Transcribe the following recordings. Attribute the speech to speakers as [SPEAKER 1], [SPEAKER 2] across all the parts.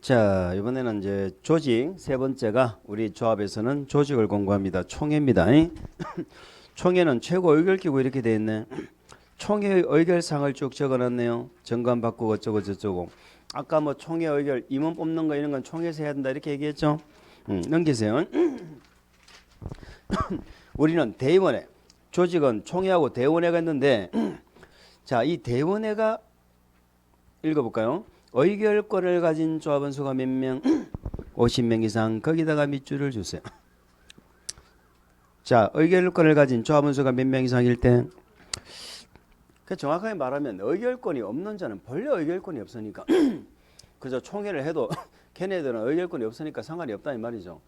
[SPEAKER 1] 자, 이번에는 이제 조직 세 번째가 우리 조합에서는 조직을 공부합니다. 총회입니다. 총회는 최고 의결기구 이렇게 돼 있네. 총회 의결상을 쭉 적어놨네요. 정관 바꾸고 어쩌고 저쩌고. 아까 뭐 총회 의결 임원 뽑는 거 이런 건 총회에서 해야 된다 이렇게 얘기했죠. 넘기세요. 우리는 대의원회, 조직은 총회하고 대의원회가 있는데 자, 이 대의원회가 읽어볼까요? 의결권을 가진 조합원 수가 몇 명? 50명 이상. 거기다가 밑줄을 주세요. 자, 의결권을 가진 조합원 수가 몇 명 이상일 때, 그 정확하게 말하면 의결권이 없는 자는 본래 의결권이 없으니까 그저 총회를 해도 걔네들은 의결권이 없으니까 상관이 없다 이 말이죠.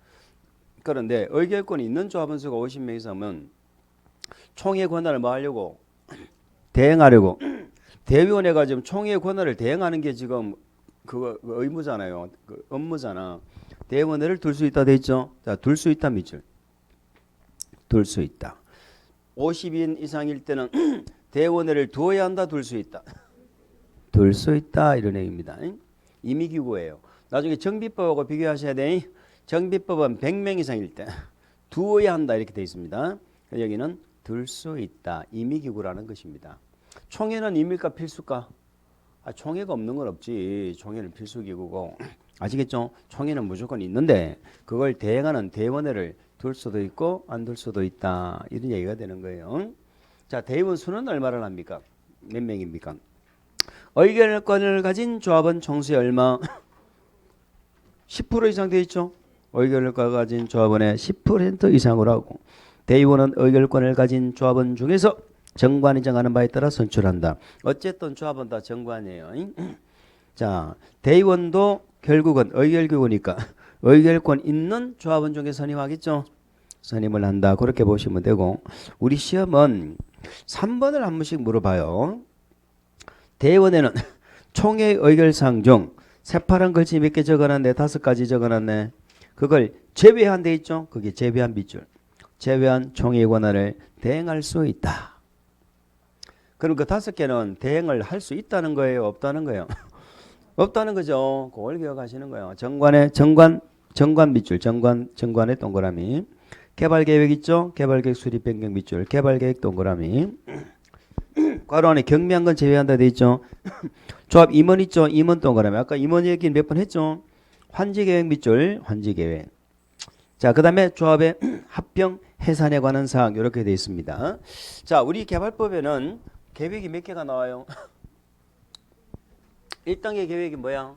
[SPEAKER 1] 그런데 의결권이 있는 조합원 수가 50명 이상은 총회 권한을 뭐 하려고? 대행하려고. 대의원회가 지금 총회 권한을 대행하는 게 지금 그거 의무잖아요. 그 업무잖아. 대의원회를 둘 수 있다 돼 있죠. 자, 둘 수 있다 밑줄. 둘 수 있다. 50인 이상일 때는 대의원회를 두어야 한다, 둘 수 있다. 둘 수 있다 이런 얘기입니다. 임의기구예요. 나중에 정비법하고 비교하셔야 돼. 정비법은 100명 이상일 때 두어야 한다 이렇게 돼 있습니다. 여기는 둘 수 있다. 임의기구라는 것입니다. 총회는 임의일까 필수일까? 총회가 없는 건 없지. 총회는 필수기구고. 아시겠죠? 총회는 무조건 있는데 그걸 대행하는 대의원회를 둘 수도 있고 안 둘 수도 있다. 이런 얘기가 되는 거예요. 자, 대의원 수는 얼마를 합니까? 몇 명입니까? 의결권을 가진 조합원 총수의 얼마? 10% 이상 되어 있죠? 의결권을 가진 조합원의 10% 이상으로 하고 대의원은 의결권을 가진 조합원 중에서 정관이 정하는 바에 따라 선출한다. 어쨌든 조합은 다 정관이에요. 자, 대의원도 결국은 의결기구니까 의결권 있는 조합원 중에 선임하겠죠. 선임을 한다. 그렇게 보시면 되고 우리 시험은 3번을 한 번씩 물어봐요. 대의원에는 총회 의결사항 중 새파란 글씨 몇 개 적어놨네. 5가지 적어놨네. 그걸 제외한 데 있죠. 그게 제외한 밑줄. 제외한 총회 권한을 대행할 수 있다. 그럼 그 5개는 대행을 할 수 있다는 거예요? 없다는 거예요? 없다는 거죠. 그걸 기억하시는 거예요. 정관 밑줄, 정관의 동그라미. 개발계획 있죠? 개발계획 수립 변경 밑줄, 개발계획 동그라미. 괄호 안에 경미한 건 제외한다 돼 있죠? 조합 임원 있죠? 임원 동그라미. 아까 임원 얘기는 몇 번 했죠? 환지계획 밑줄, 환지계획. 자, 그 다음에 조합의 합병 해산에 관한 사항 이렇게 되어 있습니다. 자, 우리 개발법에는 계획이 몇 개가 나와요? 1단계 계획이 뭐야?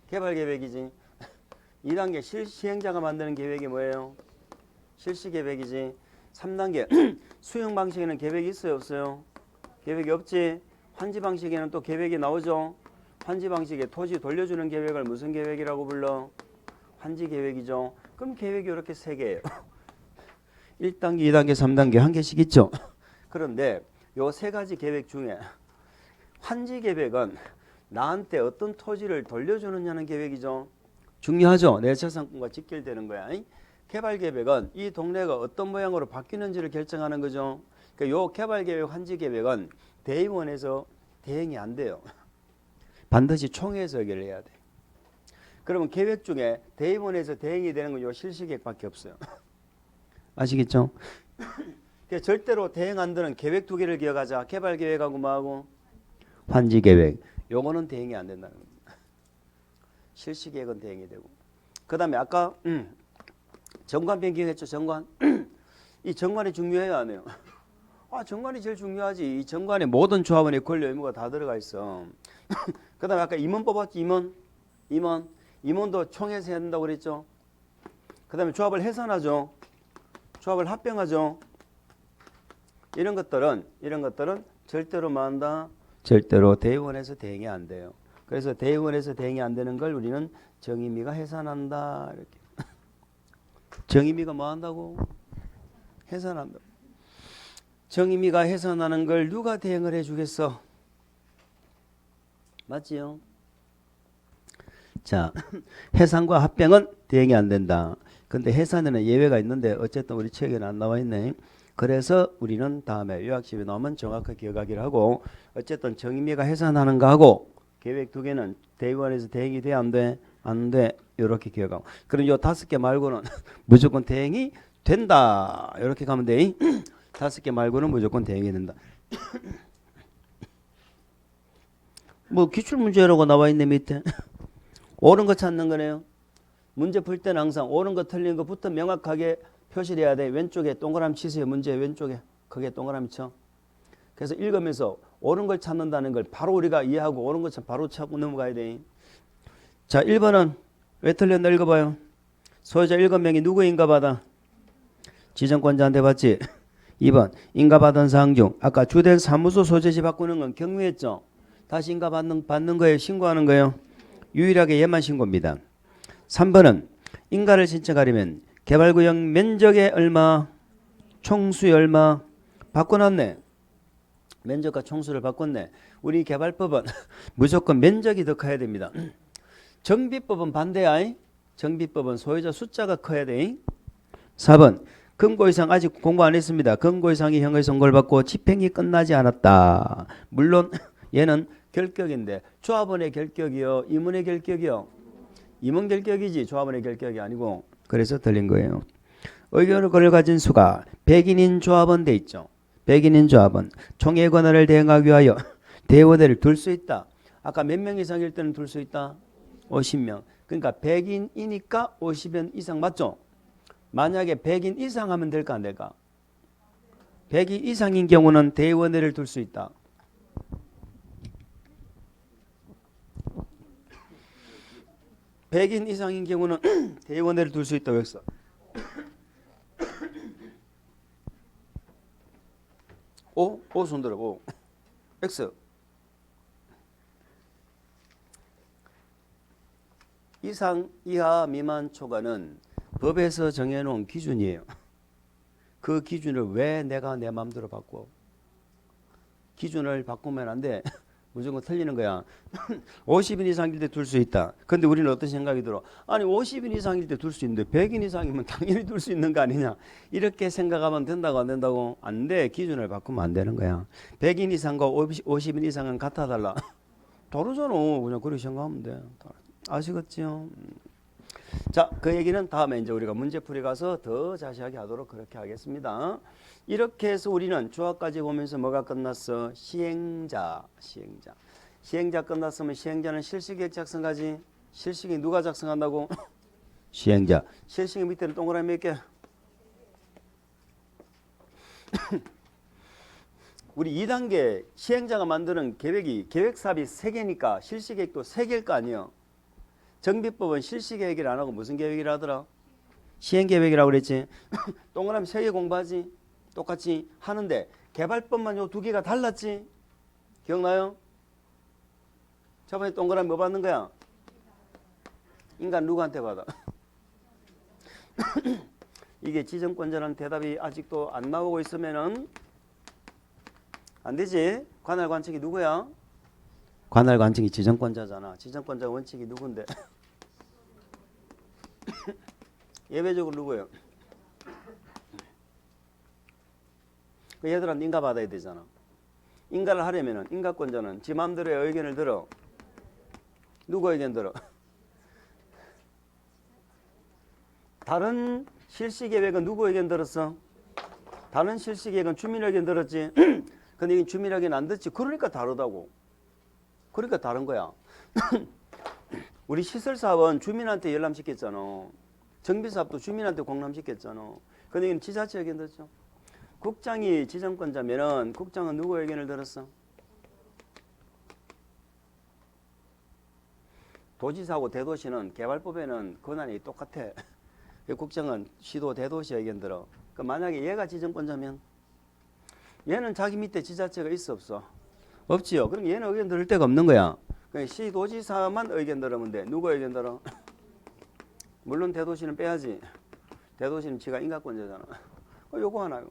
[SPEAKER 1] 개발 계획이지. 2단계 시행자가 만드는 계획이 뭐예요? 실시 계획이지. 3단계 수용 방식에는 계획이 있어요, 없어요? 계획이 없지. 환지 방식에는 또 계획이 나오죠. 환지 방식에 토지 돌려주는 계획을 무슨 계획이라고 불러? 환지 계획이죠. 그럼 계획이 이렇게 3개예요. 1단계, 2단계, 3단계 한 개씩 있죠. 그런데 요 3가지 계획 중에 환지 계획은 나한테 어떤 토지를 돌려주느냐는 계획이죠. 중요하죠. 내 재산권과 직결되는 거야. 개발 계획은 이 동네가 어떤 모양으로 바뀌는지를 결정하는 거죠. 그러니까 요 개발 계획, 환지 계획은 대의원에서 대행이 안 돼요. 반드시 총회에서 의결을 해야 돼. 그러면 계획 중에 대의원에서 대행이 되는 건 요 실시계획밖에 없어요. 아시겠죠? 절대로 대행 안 되는 계획 2개를 기억하자. 개발 계획하고 뭐하고 환지 계획. 요거는 대행이 안 된다는 겁니다. 실시 계획은 대행이 되고. 그다음에 아까 정관 변경했죠. 정관. 이 정관이 중요해요, 안 해요? 정관이 제일 중요하지. 이 정관에 모든 조합원의 권리 의무가 다 들어가 있어. 그다음에 아까 임원 뽑았지. 임원도 총회에서 해야 된다고 그랬죠. 그다음에 조합을 해산하죠. 조합을 합병하죠. 이런 것들은 절대로 뭐한다? 절대로 대의원에서 대행이 안 돼요. 그래서 대의원에서 대행이 안 되는 걸 우리는 정임위가 해산한다. 이렇게. 정임위가 뭐 한다고? 해산한다. 정임위가 해산하는 걸 누가 대행을 해주겠어? 맞지요? 자, 해산과 합병은 대행이 안 된다. 근데 해산에는 예외가 있는데 어쨌든 우리 책에는 안 나와 있네. 그래서 우리는 다음에 요약집에 나오면 정확하게 기억하기를 하고 어쨌든 정임위가 해산하는 거하고 계획 두 개는 대의원에서 대행이 돼 안 돼? 안 돼. 이렇게 기억하고. 그럼 요 5개 말고는 무조건 대행이 된다. 이렇게 가면 돼. 5개 말고는 무조건 대행이 된다. 뭐 기출문제라고 나와 있네 밑에. 옳은 거 찾는 거네요. 문제 풀 때는 항상 옳은 거 틀린 거부터 명확하게 표시를 해야 돼. 왼쪽에 동그라미 치세요. 문제 왼쪽에 크게 동그라미 쳐. 그래서 읽으면서 옳은 걸 찾는다는 걸 바로 우리가 이해하고 옳은 걸 바로 찾고 넘어가야 돼. 자, 1번은 왜 틀렸나 읽어봐요. 소유자 7명이 누구 인가받아? 지정권자한테 받지. 2번 인가받은 사항 중 아까 주택 사무소 소재지 바꾸는 건 경미했죠. 다시 인가받는 거예요? 신고하는 거예요? 유일하게 얘만 신고입니다. 3번은 인가를 신청하려면 개발구역 면적의 얼마, 총수의 얼마 바꿔놨네. 면적과 총수를 바꿨네. 우리 개발법은 무조건 면적이 더 커야 됩니다. 정비법은 반대야. 정비법은 소유자 숫자가 커야 돼. 4번 금고이상 아직 공부 안 했습니다. 금고이상이 형의 선고를 받고 집행이 끝나지 않았다. 물론 얘는 결격인데 조합원의 결격이요, 임원의 결격이요. 임원 결격이지 조합원의 결격이 아니고. 그래서 틀린 거예요. 의결권을 가진 수가 100인인 조합원 돼 있죠. 100인인 조합원 총회 권한을 대행하기 위하여 대의원회를 둘 수 있다. 아까 몇 명 이상일 때는 둘 수 있다? 50명. 그러니까 100인이니까 50인 이상 맞죠? 만약에 100인 이상 하면 될까 안 될까? 100인 이상인 경우는 대의원회를 둘 수 있다. (100인) 이상인 경우는 대의원회를 둘 수 있다고 했어. 오 손들어. 오. X. 이상, 이하, 미만, 초과는 법에서 정해놓은 기준이에요. 그 기준을 왜 내가 내 마음대로 바꿔? 기준을 바꾸면 안 돼. 무조건 틀리는 거야. 50인 이상일 때 둘 수 있다. 근데 우리는 어떤 생각이 들어? 아니 50인 이상일 때 둘 수 있는데 100인 이상이면 당연히 둘 수 있는 거 아니냐. 이렇게 생각하면 된다고 안 된다고? 안 돼. 기준을 바꾸면 안 되는 거야. 100인 이상과 50인 이상은 같아 달라. 다르잖아. 그냥 그렇게 생각하면 돼. 아시겠지요? 자, 그 얘기는 다음에 이제 우리가 문제풀이 가서 더 자세하게 하도록 그렇게 하겠습니다. 이렇게 해서 우리는 조합까지 보면서 뭐가 끝났어? 시행자. 시행자 끝났으면 시행자는 실시계획 작성하지. 실시계획 누가 작성한다고? 시행자. 실시계획 밑에는 동그라미 몇 개? 우리 2단계 시행자가 만드는 계획이 계획사업이 3개니까 실시계획도 3개일 거 아니에요. 정비법은 실시계획을 안 하고 무슨 계획이라 하더라? 시행계획이라고 그랬지. 동그라미 3개 공부하지. 똑같이 하는데 개발법만 요 2개가 달랐지. 기억나요? 저번에 동그라미 뭐 받는 거야? 인간 누구한테 받아? 이게 지정권자라는 대답이 아직도 안 나오고 있으면은 안 되지. 관할 관청이 누구야? 관할 관청이 지정권자잖아. 지정권자 원칙이 누군데? 예외적으로 누구예요? 그 얘들한테 인가 받아야 되잖아. 인가를 하려면은 인가권자는 지 마음대로의 의견을 들어. 누구 의견 들어? 다른 실시계획은 누구 의견 들었어? 다른 실시계획은 주민 의견 들었지. 근데 이 주민 의견 안 듣지. 그러니까 다르다고. 그러니까 다른 거야. 우리 시설사업은 주민한테 열람시켰잖아. 정비사업도 주민한테 공람시켰잖아. 근데 이건 지자체 의견 들었죠. 국장이 지정권자면은 국장은 누구 의견을 들었어? 도지사하고 대도시는 개발법에는 권한이 똑같아. 국장은 시도 대도시 의견 들어. 그 만약에 얘가 지정권자면 얘는 자기 밑에 지자체가 있어 없어? 없지요. 그럼 얘는 의견 들을 데가 없는 거야. 시도지사만 의견 들으면 돼. 누구 의견 들어? 물론 대도시는 빼야지. 대도시는 지가 인가권자잖아. 요거 하나요.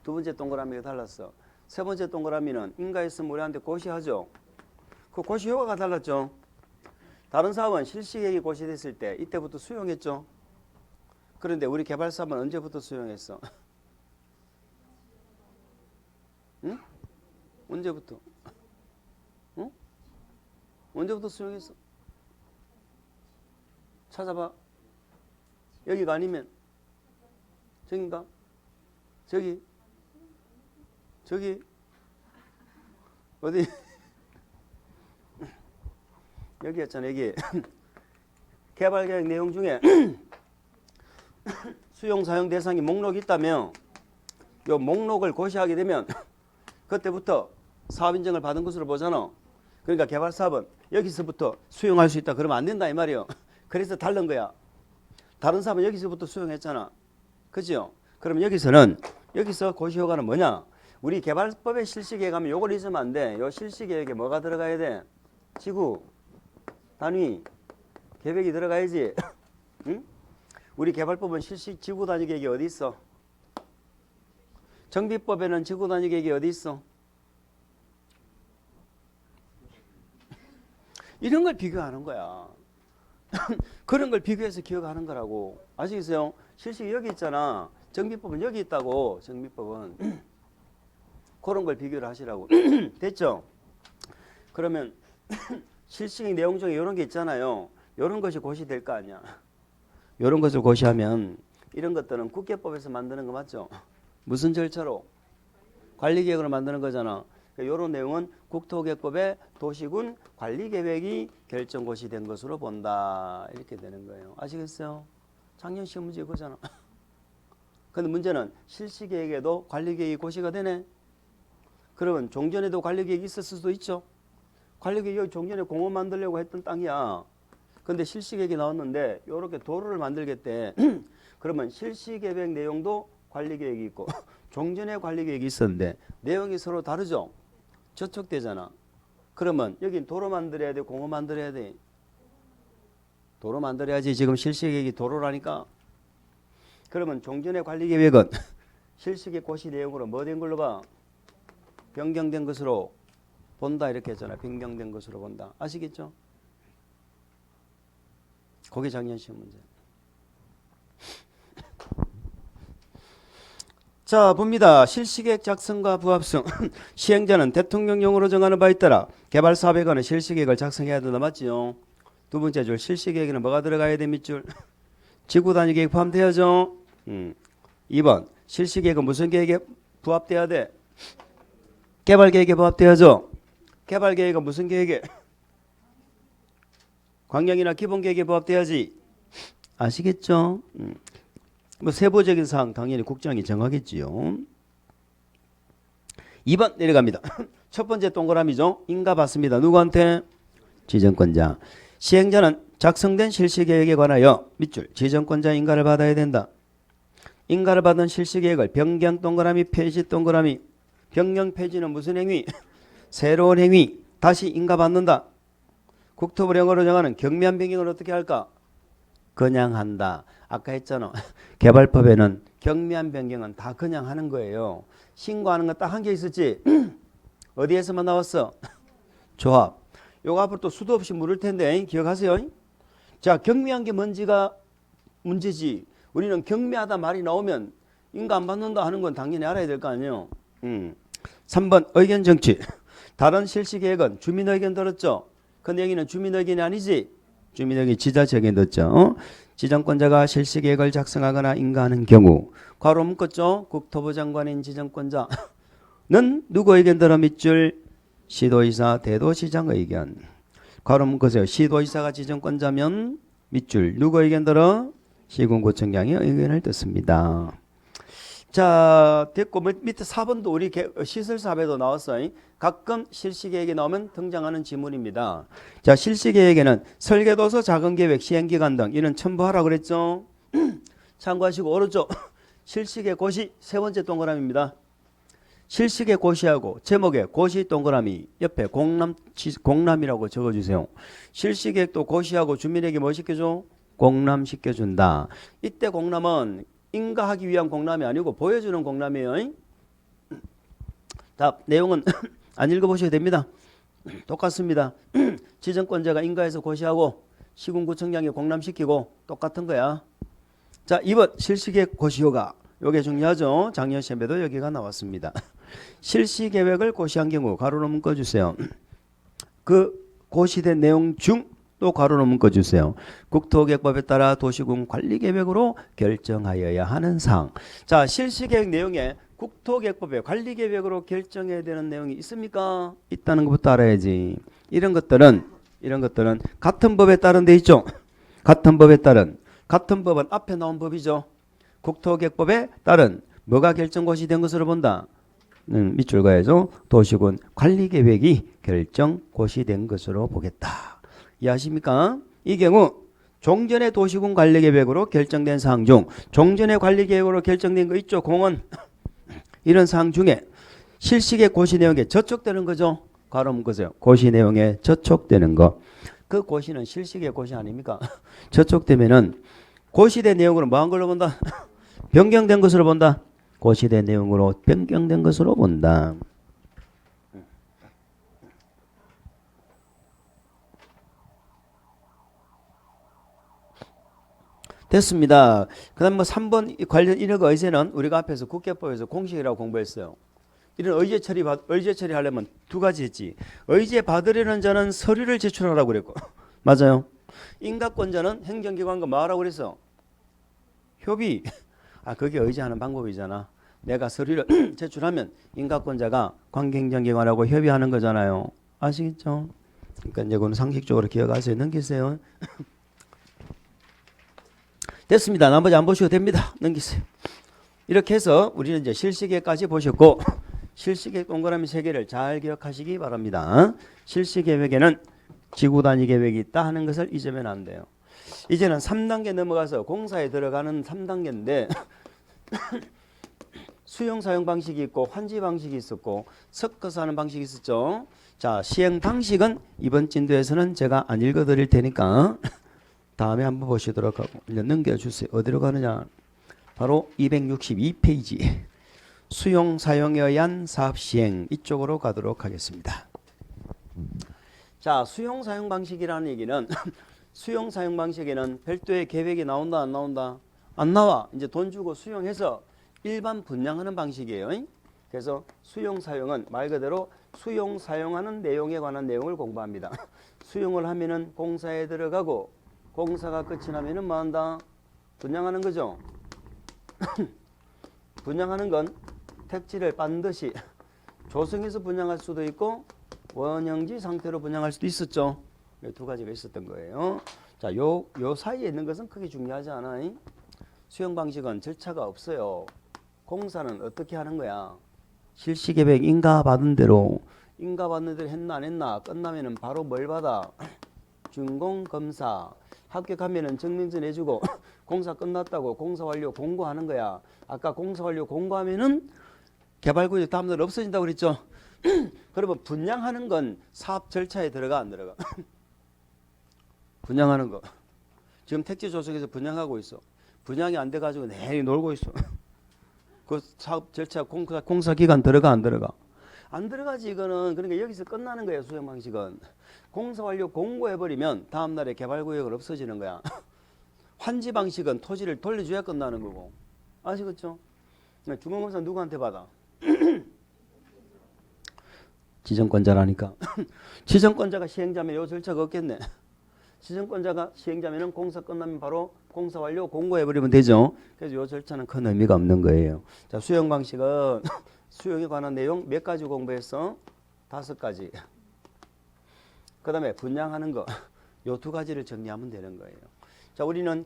[SPEAKER 1] 두 번째 동그라미가 달랐어. 세 번째 동그라미는 인가했으면 우리한테 고시하죠. 그 고시 효과가 달랐죠. 다른 사업은 실시계획이 고시됐을 때 이때부터 수용했죠. 그런데 우리 개발사업은 언제부터 수용했어? 응? 언제부터? 응? 언제부터 수용했어? 찾아봐. 여기가 아니면 저긴가? 저기 어디? 여기였잖아. 여기 개발계획 내용 중에 수용 사용 대상이 목록이 있다면 요 목록을 고시하게 되면 그때부터 사업 인정을 받은 것으로 보잖아. 그러니까 개발 사업은 여기서부터 수용할 수 있다 그러면 안 된다 이 말이요. 그래서 다른 거야. 다른 사업은 여기서부터 수용했잖아. 그죠? 그러면 여기서 고시효과는 뭐냐? 우리 개발법의 실시계획 하면 요걸 잊으면 안 돼. 요 실시계획에 뭐가 들어가야 돼? 지구, 단위, 계획이 들어가야지. 응? 우리 개발법은 지구 단위 계획이 어디 있어? 정비법에는 지구 단위 계획이 어디 있어? 이런 걸 비교하는 거야. 그런 걸 비교해서 기억하는 거라고. 아시겠어요? 실시계획 여기 있잖아. 정비법은 여기 있다고. 정비법은. 그런 걸 비교를 하시라고. 됐죠? 그러면 실시계획 내용 중에 이런 게 있잖아요. 이런 것이 고시될 거 아니야. 이런 것을 고시하면 이런 것들은 국계법에서 만드는 거 맞죠? 무슨 절차로? 관리계획으로 만드는 거잖아. 이런 내용은 국토계획법의 도시군 관리계획이 결정 고시된 것으로 본다. 이렇게 되는 거예요. 아시겠어요? 작년 시험 문제 이거잖아. 근데 문제는 실시계획에도 관리계획이 고시가 되네. 그러면 종전에도 관리계획이 있었을 수도 있죠. 관리계획이 종전에 공원 만들려고 했던 땅이야. 근데 실시계획이 나왔는데 이렇게 도로를 만들겠대. 그러면 실시계획 내용도 관리계획이 있고 종전에 관리계획이 있었는데 내용이 서로 다르죠. 저촉되잖아. 그러면 여긴 도로 만들어야 돼, 공원 만들어야 돼? 도로 만들어야지. 지금 실시계획이 도로라니까. 그러면 종전의 관리계획은 실시계획 고시 내용으로 뭐 된 걸로 봐? 변경된 것으로 본다 이렇게 했잖아. 변경된 것으로 본다. 아시겠죠? 그게 작년 시험 문제. 자, 봅니다. 실시계획 작성과 부합성. 시행자는 대통령령으로 정하는 바에 따라 개발사업에 관한 실시계획을 작성해야 된다. 맞지요? 두 번째 줄 실시계획에는 뭐가 들어가야 돼? 밑줄 지구단위계획 포함되어야죠. 2번 실시계획은 무슨 계획에 부합돼야 돼? 개발계획에 부합돼야죠. 개발계획은 무슨 계획에? 광역이나 기본계획에 부합돼야지. 아시겠죠? 뭐 세부적인 사항 당연히 국장이 정하겠지요. 2번 내려갑니다. 첫 번째 동그라미죠. 인가 받습니다. 누구한테? 지정권자. 시행자는 작성된 실시계획에 관하여 밑줄 지정권자 인가를 받아야 된다. 인가를 받은 실시계획을 변경 동그라미 폐지 동그라미. 변경 폐지는 무슨 행위? 새로운 행위. 다시 인가 받는다. 국토부령으로 정하는 경미한 변경을 어떻게 할까? 그냥 한다. 아까 했잖아. 개발법에는 경미한 변경은 다 그냥 하는 거예요. 신고하는 건 딱 한 개 있었지. 어디에서만 나왔어? 조합. 요거 앞으로 또 수도 없이 물을 텐데 기억하세요. 자, 경미한 게 뭔지가 문제지. 우리는 경미하다 말이 나오면 인가 안 받는다 하는 건 당연히 알아야 될 거 아니에요. 3번 의견 정치. 다른 실시계획은 주민 의견 들었죠. 근데 여기는 주민 의견이 아니지. 주민 의견 지자체 의견 듣죠. 지정권자가 실시계획을 작성하거나 인가하는 경우 괄호 묶었죠. 국토부 장관인 지정권자는 누구 의견 들어? 밑줄 시도의사 대도시장 의견. 괄호 묶으세요. 시도의사가 지정권자면 밑줄 누구 의견 들어? 시군구청장의 의견을 듣습니다. 자, 됐고 밑에 4번도 우리 시설사업에도 나왔어요. 가끔 실시계획이 나오면 등장하는 지문입니다. 자, 실시계획에는 설계도서, 작업계획, 시행기간 등 이는 첨부하라고 그랬죠. 참고하시고 오른쪽 실시계획 고시 세 번째 동그라미입니다. 실시계획 고시하고 제목에 고시 동그라미 옆에 공람이라고 적어주세요. 실시계획도 고시하고 주민에게 뭐 시켜줘? 공람시켜준다. 이때 공람은 인가하기 위한 공람이 아니고 보여주는 공람이에요. 답 내용은 안 읽어보셔도 됩니다. 똑같습니다. 지정권자가 인가해서 고시하고 시군구청장이 공람시키고 똑같은 거야. 자, 2번 실시계획 고시효과. 요게 중요하죠. 작년 시험에도 여기가 나왔습니다. 실시계획을 고시한 경우 가로로 묶어주세요. 그 고시된 내용 중 또 가로로 묶어주세요. 국토계획법에 따라 도시군 관리계획으로 결정하여야 하는 사항. 자, 실시계획 내용에 국토계획법에 관리계획으로 결정해야 되는 내용이 있습니까? 있다는 것부터 알아야지. 이런 것들은 같은 법에 따른 데 있죠. 같은 법은 앞에 나온 법이죠. 국토계획법에 따른 뭐가 결정고시 된 것으로 본다. 밑줄 가야죠. 도시군 관리계획이 결정고시된 것으로 보겠다. 이해하십니까? 이 경우 종전의 도시군 관리계획으로 결정된 사항 중 종전의 관리계획으로 결정된 거 있죠. 공원 이런 사항 중에 실시계획 고시 내용에 저촉되는 거죠. 가로 묶으세요. 고시 내용에 저촉되는 거. 그 고시는 실시계획 고시 아닙니까? 저촉되면은 고시된 내용으로 뭐한 걸로 본다? 변경된 것으로 본다. 고시된 내용으로 변경된 것으로 본다. 됐습니다. 그 다음 뭐 3번 관련 인허가 의제는 우리가 앞에서 국회법에서 공식이라고 공부했어요. 이런 의제 처리하려면 두 가지 했지. 의제 받으려는 자는 서류를 제출하라고 그랬고. 맞아요. 인가권자는 행정기관과 뭐 하라고 그랬어? 협의. 그게 의제하는 방법이잖아. 내가 서류를 제출하면 인가권자가 관계행정기관하고 협의하는 거잖아요. 아시겠죠? 그러니까 이거는 상식적으로 기억하세요. 넘기세요. 됐습니다. 나머지 안 보셔도 됩니다. 넘기세요. 이렇게 해서 우리는 이제 실시계획까지 보셨고 실시계획 동그라미 3개를 잘 기억하시기 바랍니다. 실시계획에는 지구단위 계획이 있다 하는 것을 잊으면 안 돼요. 이제는 3단계 넘어가서 공사에 들어가는 3단계인데 수용 사용 방식이 있고 환지 방식이 있었고 섞어서 하는 방식이 있었죠. 자, 시행 방식은 이번 진도에서는 제가 안 읽어드릴 테니까 다음에 한번 보시도록 하고 넘겨주세요. 어디로 가느냐? 바로 262페이지 수용 사용에 의한 사업 시행 이쪽으로 가도록 하겠습니다. 자, 수용 사용 방식이라는 얘기는 수용 사용 방식에는 별도의 계획이 나온다 안 나온다? 안 나와. 이제 돈 주고 수용해서 일반 분양하는 방식이에요. 그래서 수용 사용은 말 그대로 수용 사용하는 내용에 관한 내용을 공부합니다. 수용을 하면은 공사에 들어가고 공사가 끝이 나면은 뭐 한다? 분양하는 거죠. 분양하는 건 택지를 반드시 조성해서 분양할 수도 있고 원형지 상태로 분양할 수도 있었죠. 두 가지가 있었던 거예요. 자, 요 사이에 있는 것은 크게 중요하지 않아. 수용 방식은 절차가 없어요. 공사는 어떻게 하는 거야? 실시계획 인가받은 대로 했나 안 했나 끝나면은 바로 뭘 받아? 준공검사. 합격하면은 증명서 내주고 공사 끝났다고 공사 완료 공고하는 거야. 아까 공사 완료 공고하면은 개발구역 다음날 없어진다고 그랬죠. 그러면 분양하는 건 사업 절차에 들어가 안 들어가? 분양하는 거. 지금 택지 조성에서 분양하고 있어. 분양이 안 돼가지고 내일 놀고 있어. 그 사업 절차 공사 기간 들어가 안 들어가? 안 들어가지 이거는. 그러니까 여기서 끝나는 거예요. 수용 방식은. 공사 완료 공고해버리면 다음날에 개발구역은 없어지는 거야. 환지 방식은 토지를 돌려줘야 끝나는 거고. 아시겠죠? 중공검사 누구한테 받아? 지정권자라니까. 지정권자가 시행자면 요 절차가 없겠네. 지정권자가 시행자면 공사 끝나면 바로 공사 완료 공고해버리면 되죠. 그래서 요 절차는 큰 의미가 없는 거예요. 자, 수용 방식은 수용에 관한 내용 몇 가지 공부했어? 5가지. 그 다음에 분양하는 거. 요 2가지를 정리하면 되는 거예요. 자, 우리는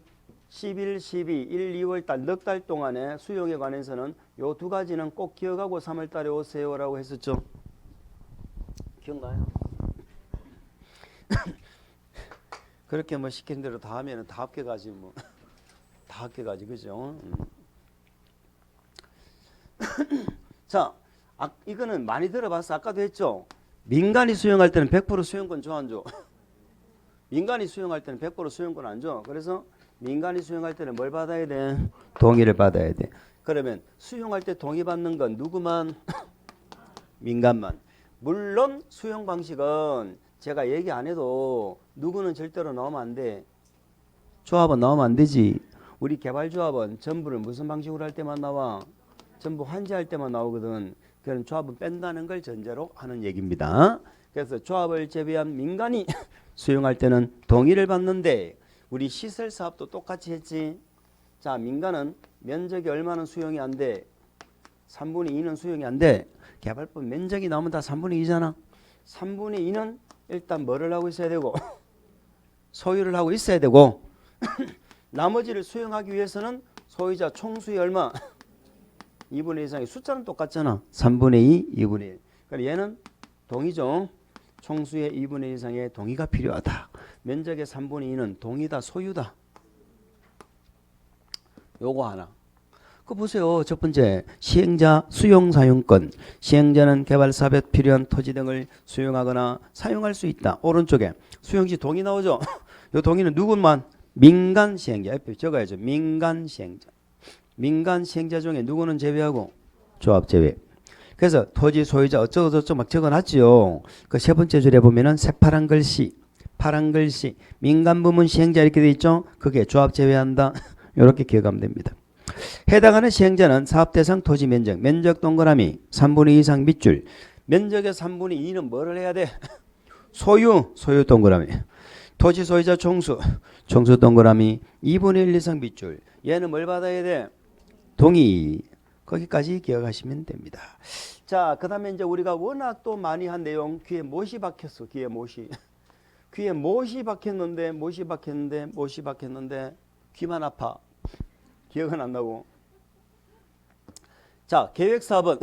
[SPEAKER 1] 11, 12, 1, 2월 달 넉 달 동안에 수용에 관해서는 요 2가지는 꼭 기억하고 3월 달에 오세요라고 했었죠. 기억나요? 그렇게 뭐 시킨 대로 다 하면은 다 합격하지 뭐. 다 합격하지 그죠? 자, 이거는 많이 들어봤어. 아까도 했죠. 민간이 수용할 때는 100% 수용권 줘 안 줘? 민간이 수용할 때는 100% 수용권 안 줘. 그래서 민간이 수용할 때는 뭘 받아야 돼? 동의를 받아야 돼. 그러면 수용할 때 동의받는 건 누구만? 민간만. 물론 수용 방식은 제가 얘기 안 해도 누구는 절대로 나오면 안 돼. 조합은 나오면 안 되지. 우리 개발조합은 전부를 무슨 방식으로 할 때만 나와? 전부 환지할 때만 나오거든. 그런 조합은 뺀다는 걸 전제로 하는 얘기입니다. 그래서 조합을 제외한 민간이 수용할 때는 동의를 받는데 우리 시설 사업도 똑같이 했지. 자, 민간은 면적이 얼마는 수용이 안 돼? 3분의 2는 수용이 안 돼. 개발법 면적이 나오면 다 3분의 2잖아. 3분의 2는 일단 뭐를 하고 있어야 되고 소유를 하고 있어야 되고 나머지를 수용하기 위해서는 소유자 총수의 얼마? 2분의 1 이상의 숫자는 똑같잖아. 3분의 2, 2분의 1. 그러니까 얘는 동의죠. 총수의 2분의 1 이상의 동의가 필요하다. 면적의 3분의 2는 동의다, 소유다. 요거 하나. 그 보세요. 첫 번째, 시행자 수용 사용권. 시행자는 개발 사업에 필요한 토지 등을 수용하거나 사용할 수 있다. 오른쪽에 수용시 동의 나오죠. 요 동의는 누구만? 민간 시행자. 옆에 적어야죠. 민간 시행자. 민간 시행자 중에 누구는 제외하고 조합 제외. 그래서 토지 소유자 어쩌고저쩌고 막 적어놨지요. 그 세 번째 줄에 보면은 새파란 글씨, 파란 글씨, 민간 부문 시행자 이렇게 돼 있죠. 그게 조합 제외한다. 이렇게 기억하면 됩니다. 해당하는 시행자는 사업 대상 토지 면적, 면적 동그라미 3분의 2 이상 밑줄. 면적의 3분의 2는 뭐를 해야 돼? 소유, 소유 동그라미. 토지 소유자 총수, 총수 동그라미 2분의 1 이상 밑줄. 얘는 뭘 받아야 돼? 동의. 거기까지 기억하시면 됩니다. 자, 그 다음에 이제 우리가 워낙 또 많이 한 내용, 귀에 못이 박혔어. 귀에 못이. 귀에 못이 박혔는데, 못이 박혔는데, 못이 박혔는데, 귀만 아파. 기억은 안 나고. 자, 계획사업은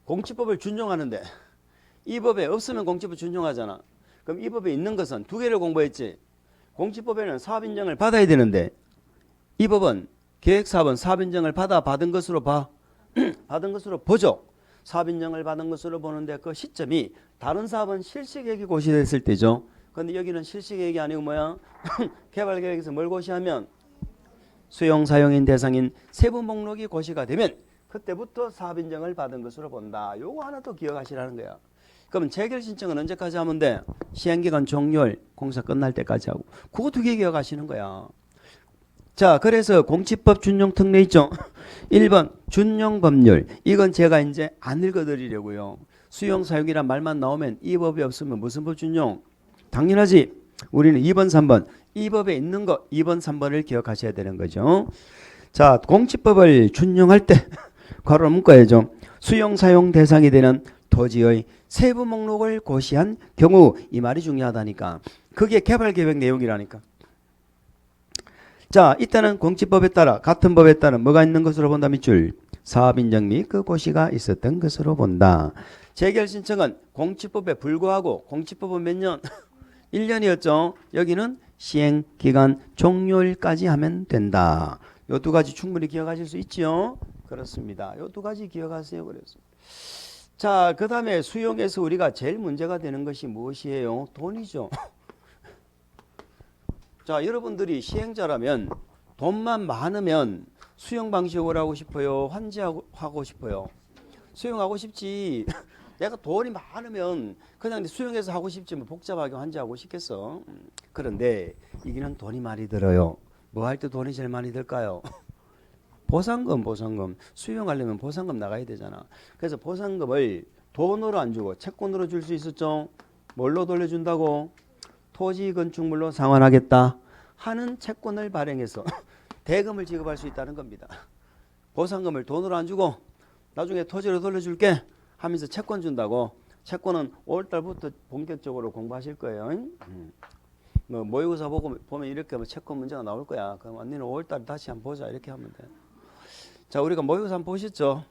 [SPEAKER 1] 공치법을 준용하는데, 이 법에 없으면 공치법 준용하잖아. 그럼 이 법에 있는 것은 두 개를 공부했지. 공치법에는 사업인정을 받아야 되는데, 이 법은 계획사업은 사업인정을 받은 것으로 봐. 받은 것으로 보죠. 사업인정을 받은 것으로 보는데 그 시점이 다른 사업은 실시계획이 고시됐을 때죠. 그런데 여기는 실시계획이 아니고 뭐야? 개발계획에서 뭘 고시하면 수용 사용인 대상인 세부 목록이 고시가 되면 그때부터 사업인정을 받은 것으로 본다. 요거 하나 또 기억하시라는 거야. 그럼 재결 신청은 언제까지 하면 돼? 시행기간 종료일 공사 끝날 때까지 하고. 그거 두 개 기억하시는 거야. 자, 그래서 공치법 준용 특례 있죠. 1번 준용 법률. 이건 제가 이제 안 읽어드리려고요. 수용 사용이란 말만 나오면 이 법이 없으면 무슨 법 준용? 당연하지. 우리는 2번, 3번. 이 법에 있는 거 2번, 3번을 기억하셔야 되는 거죠. 자, 공치법을 준용할 때 괄호를 묶어야죠. 수용 사용 대상이 되는 토지의 세부 목록을 고시한 경우 이 말이 중요하다니까. 그게 개발계획 내용이라니까. 자, 이때는 공치법에 따라 같은 법에 따라 뭐가 있는 것으로 본다 밑줄. 사업인정 및 그 고시가 있었던 것으로 본다. 재결 신청은 공치법에 불구하고 공치법은 몇 년? 1년이었죠. 여기는 시행기간 종료일까지 하면 된다. 요 두 가지 충분히 기억하실 수 있지요? 그렇습니다. 요 두 가지 기억하세요. 그래서. 자, 그 다음에 수용에서 우리가 제일 문제가 되는 것이 무엇이에요? 돈이죠. 자, 여러분들이 시행자라면 돈만 많으면 수용 방식으로 하고 싶어요? 환지하고 싶어요? 수용하고 싶지. 내가 돈이 많으면 그냥 수용해서 하고 싶지 뭐 복잡하게 환지하고 싶겠어. 그런데 이기는 돈이 많이 들어요. 뭐 할 때 돈이 제일 많이 들까요? 보상금. 수용하려면 보상금 나가야 되잖아. 그래서 보상금을 돈으로 안 주고 채권으로 줄 수 있었죠. 뭘로 돌려준다고? 토지 건축물로 상환하겠다 하는 채권을 발행해서 대금을 지급할 수 있다는 겁니다. 보상금을 돈으로 안 주고 나중에 토지로 돌려줄게 하면서 채권 준다고. 채권은 5월달부터 본격적으로 공부하실 거예요. 뭐 모의고사 보면 이렇게 뭐 채권 문제가 나올 거야. 그럼 언니는 5월달 다시 한번 보자 이렇게 하면 돼. 자, 우리가 모의고사 한번 보셨죠?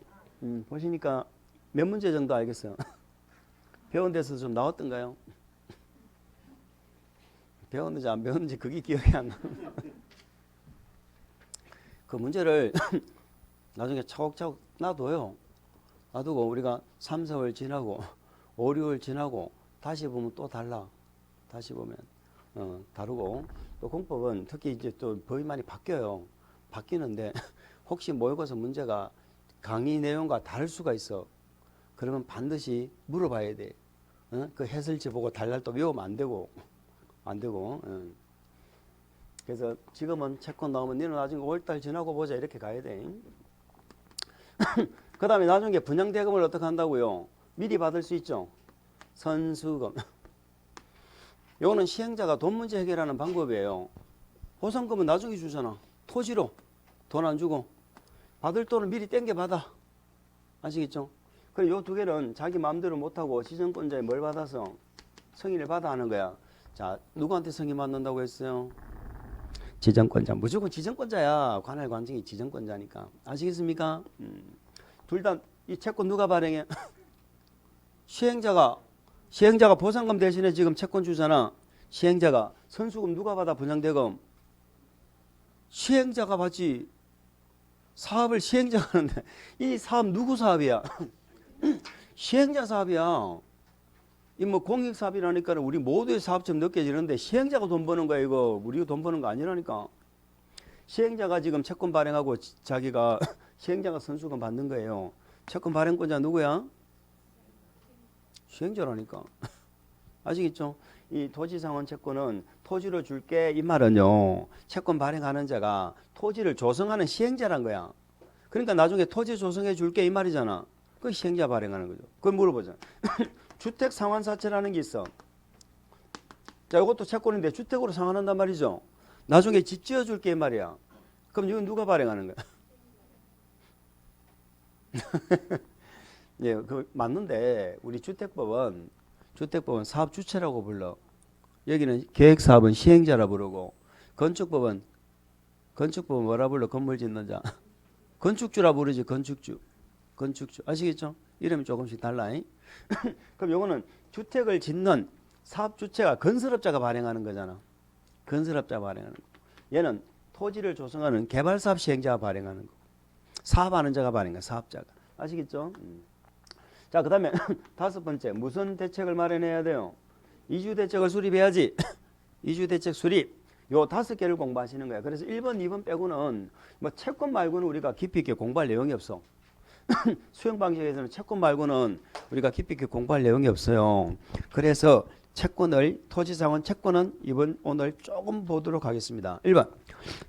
[SPEAKER 1] 보시니까 몇 문제 정도 알겠어요? 배운 데서 좀 나왔던가요? 배웠는지 안 배웠는지 그게 기억이 안 나. 그 문제를 나중에 차곡차곡 놔둬요. 놔두고 우리가 3, 4월 지나고 5, 6월 지나고 다시 보면 또 달라. 다시 보면 다르고 또 공법은 특히 이제 또 법이 많이 바뀌어요. 바뀌는데 혹시 모의고사 문제가 강의 내용과 다를 수가 있어. 그러면 반드시 물어봐야 돼. 그 해설지 보고 달달 또 외우면 안 되고. 그래서 지금은 채권 나오면 너는 나중에 5월달 지나고 보자 이렇게 가야 돼. 그 다음에 나중에 분양대금을 어떻게 한다고요? 미리 받을 수 있죠. 선수금. 요거는 시행자가 돈 문제 해결하는 방법이에요. 보상금은 나중에 주잖아. 토지로 돈 안 주고 받을 돈을 미리 땡겨 받아. 아시겠죠? 그럼 요 두 개는 자기 마음대로 못하고 지정권자에 뭘 받아서 승인을 받아 하는 거야. 자, 누구한테 승인 받는다고 했어요? 지정권자. 무조건 지정권자야. 관할 관청이 지정권자니까. 아시겠습니까? 둘 다 이 채권 누가 발행해? 시행자가 보상금 대신에 지금 채권 주잖아. 시행자가. 선수금 누가 받아? 분양대금. 시행자가 받지. 사업을 시행자가 하는데 이 사업 누구 사업이야? 시행자 사업이야. 이 뭐 공익 사업이라니까 우리 모두의 사업처럼 느껴지는데 시행자가 돈 버는 거야. 이거 우리가 돈 버는 거 아니라니까. 시행자가 지금 채권 발행하고 자기가 시행자가 선수금 받는 거예요. 채권 발행권자 누구야? 시행자라니까. 아시겠죠? 이 토지상환 채권은 토지로 줄게 이 말은요. 채권 발행하는 자가 토지를 조성하는 시행자란 거야. 그러니까 나중에 토지 조성해 줄게 이 말이잖아. 그 시행자 발행하는 거죠. 그걸 물어보자. 주택 상환사채라는 게 있어. 자, 이것도 채권인데 주택으로 상환한단 말이죠. 나중에 집 지어줄게 이 말이야. 그럼 이건 누가 발행하는 거야? 예, 그 맞는데 우리 주택법은 사업 주체라고 불러. 여기는 계획사업은 시행자라 부르고 건축법은 뭐라 불러? 건물 짓는 자. 건축주라 부르지. 건축주. 아시겠죠? 이름이 조금씩 달라. 그럼 요거는 주택을 짓는 사업 주체가 건설업자가 발행하는 거잖아. 건설업자가 발행하는 거. 얘는 토지를 조성하는 개발사업 시행자가 발행하는 거. 사업하는 자가 발행해. 사업자가. 아시겠죠? 자, 그 다음에 다섯 번째. 무슨 대책을 마련해야 돼요? 이주대책을 수립해야지. 이주대책 수립. 요 다섯 개를 공부하시는 거야. 그래서 1번, 2번 빼고는 뭐 채권 말고는 우리가 깊이 있게 공부할 내용이 없어. 수용 방식에서는 채권 말고는 우리가 깊이 있게 공부할 내용이 없어요. 그래서 토지상환 채권은 오늘 조금 보도록 하겠습니다. 1번.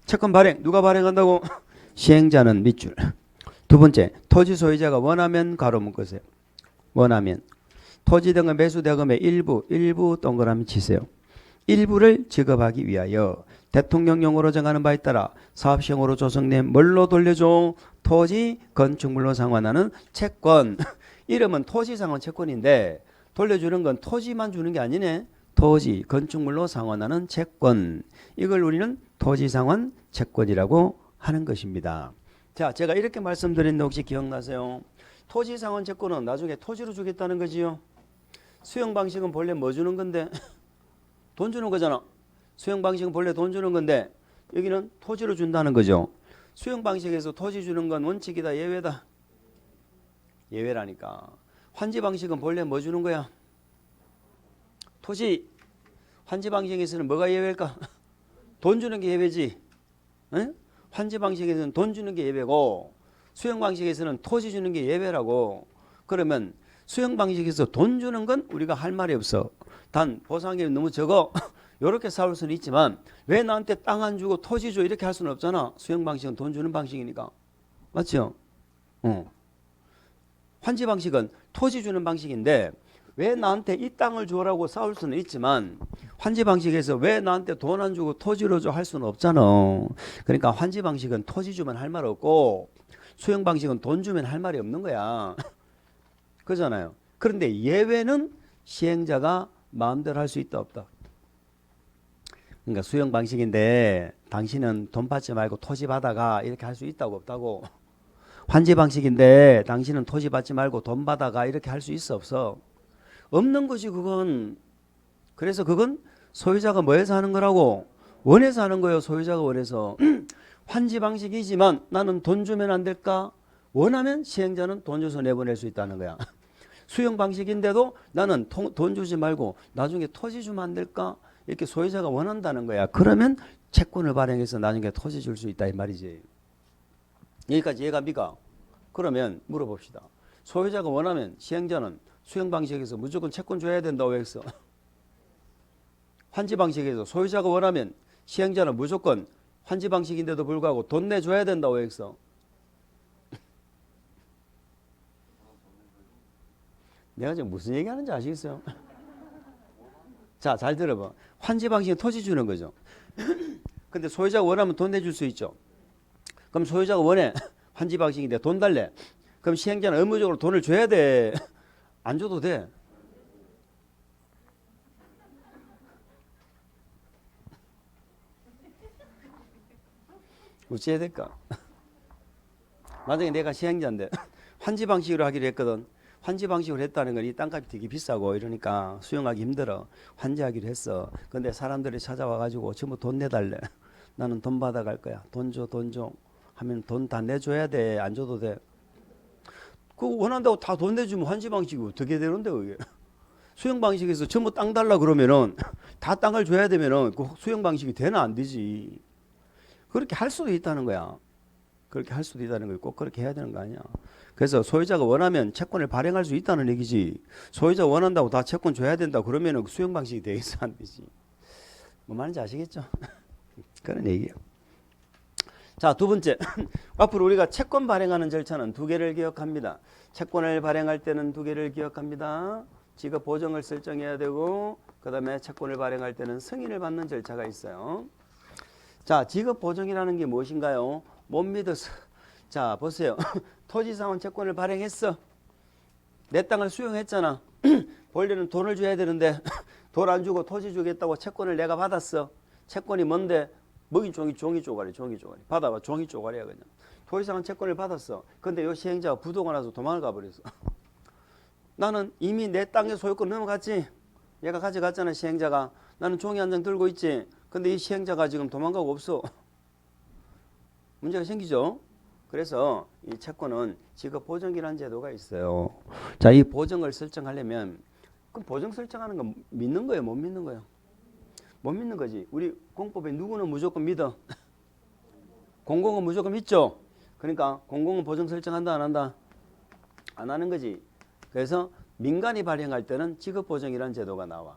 [SPEAKER 1] 채권 발행. 누가 발행한다고? 시행자는 밑줄. 두 번째. 토지 소유자가 원하면 가로 묶으세요. 원하면. 토지 등의 매수 대금의 일부 동그라미 치세요. 일부를 지급하기 위하여 대통령령으로 정하는 바에 따라 사업시행으로 조성된 뭘로 돌려줘? 토지 건축물로 상환하는 채권. 이름은 토지상환 채권인데 돌려주는 건 토지만 주는 게 아니네. 토지 건축물로 상환하는 채권. 이걸 우리는 토지상환 채권이라고 하는 것입니다. 자, 제가 이렇게 말씀드렸는데 혹시 기억나세요? 토지상환 채권은 나중에 토지로 주겠다는 거지요. 수용 방식은 본래 뭐 주는 건데? 돈 주는 거잖아. 수용 방식은 본래 돈 주는 건데 여기는 토지로 준다는 거죠. 수용 방식에서 토지 주는 건 원칙이다, 예외다? 예외라니까. 환지 방식은 본래 뭐 주는 거야? 토지. 환지 방식에서는 뭐가 예외일까? 돈 주는 게 예외지. 응? 환지 방식에서는 돈 주는 게 예외고 수용 방식에서는 토지 주는 게 예외라고. 그러면 수용 방식에서 돈 주는 건 우리가 할 말이 없어. 단 보상이 너무 적어. 이렇게 싸울 수는 있지만 왜 나한테 땅 안 주고 토지 줘 이렇게 할 수는 없잖아. 수용 방식은 돈 주는 방식이니까. 맞죠? 환지 방식은 토지 주는 방식인데 왜 나한테 이 땅을 줘라고 싸울 수는 있지만 환지 방식에서 왜 나한테 돈 안 주고 토지로 줘 할 수는 없잖아. 그러니까 환지 방식은 토지 주면 할 말 없고 수용 방식은 돈 주면 할 말이 없는 거야. 그렇잖아요. 그런데 예외는 시행자가 마음대로 할 수 있다 없다. 그러니까 수용 방식인데 당신은 돈 받지 말고 토지 받아가 이렇게 할 수 있다고 없다고. 환지 방식인데 당신은 토지 받지 말고 돈 받아가 이렇게 할 수 있어 없어? 없는 거지 그건. 그래서 그건 소유자가 뭐해서 하는 거라고? 원해서 하는 거예요. 소유자가 원해서. 환지 방식이지만 나는 돈 주면 안 될까? 원하면 시행자는 돈 줘서 내보낼 수 있다는 거야. 수용 방식인데도 나는 돈 주지 말고 나중에 토지 주면 안 될까? 이렇게 소유자가 원한다는 거야. 그러면 채권을 발행해서 나중에 토지 줄 수 있다 이 말이지. 여기까지 이해갑니까? 그러면 물어봅시다. 소유자가 원하면 시행자는 수용 방식에서 무조건 채권 줘야 된다고 했어. 환지 방식에서 소유자가 원하면 시행자는 무조건 환지 방식인데도 불구하고 돈 내줘야 된다고 했어. 내가 지금 무슨 얘기하는지 아시겠어요? 자, 잘 들어봐. 환지 방식은 토지 주는 거죠. 근데 소유자가 원하면 돈 내줄 수 있죠. 그럼 소유자가 원해. 환지 방식인데 돈 달래. 그럼 시행자는 의무적으로 돈을 줘야 돼. 안 줘도 돼. 어찌해야 될까? 만약에 내가 시행자인데 환지 방식으로 하기로 했거든. 환지 방식으로 했다는 건 이 땅값이 되게 비싸고 이러니까 수용하기 힘들어. 환지하기로 했어. 근데 사람들이 찾아와가지고 전부 돈 내달래. 나는 돈 받아갈 거야. 돈 줘, 돈 줘. 하면 돈 다 내줘야 돼. 안 줘도 돼. 그거 원한다고 다 돈 내주면 환지 방식이 어떻게 되는데 그게. 수용 방식에서 전부 땅 달라 그러면은 다 땅을 줘야 되면은 그 수용 방식이 되나 안 되지. 그렇게 할 수도 있다는 거야. 그렇게 할 수도 있다는 거예요. 꼭 그렇게 해야 되는 거 아니야. 그래서 소유자가 원하면 채권을 발행할 수 있다는 얘기지. 소유자가 원한다고 다 채권 줘야 된다 그러면은 수용 방식이 되겠어 안 되지. 뭐 말인지 아시겠죠? 그런 얘기예요. 자, 두 번째. 앞으로 우리가 채권 발행하는 절차는 두 개를 기억합니다. 채권을 발행할 때는 두 개를 기억합니다. 지급 보정을 설정해야 되고 그 다음에 채권을 발행할 때는 승인을 받는 절차가 있어요. 자, 지급 보정이라는 게 무엇인가요? 못 믿어서. 자, 보세요. 토지상환 채권을 발행했어. 내 땅을 수용했잖아. 원래는 돈을 줘야 되는데 돈 안 주고 토지 주겠다고 채권을 내가 받았어. 채권이 뭔데? 먹인 종이 쪼가리. 받아봐. 종이 쪼가리야 그냥. 토지상환 채권을 받았어. 근데 요 시행자가 부도가 나서 도망을 가버렸어. 나는 이미 내 땅의 소유권 넘어갔지. 얘가 가져갔잖아 시행자가. 나는 종이 한 장 들고 있지. 근데 이 시행자가 지금 도망가고 없어. 문제가 생기죠. 그래서 이 채권은 지급 보정이라는 제도가 있어요. 자, 이 보정을 설정하려면 그럼 보정 설정하는 건 믿는 거예요, 못 믿는 거예요? 못 믿는 거지. 우리 공법에 누구는 무조건 믿어. 공공은 무조건 믿죠. 그러니까 공공은 보정 설정한다 안 한다? 안 하는 거지. 그래서 민간이 발행할 때는 지급 보정이라는 제도가 나와.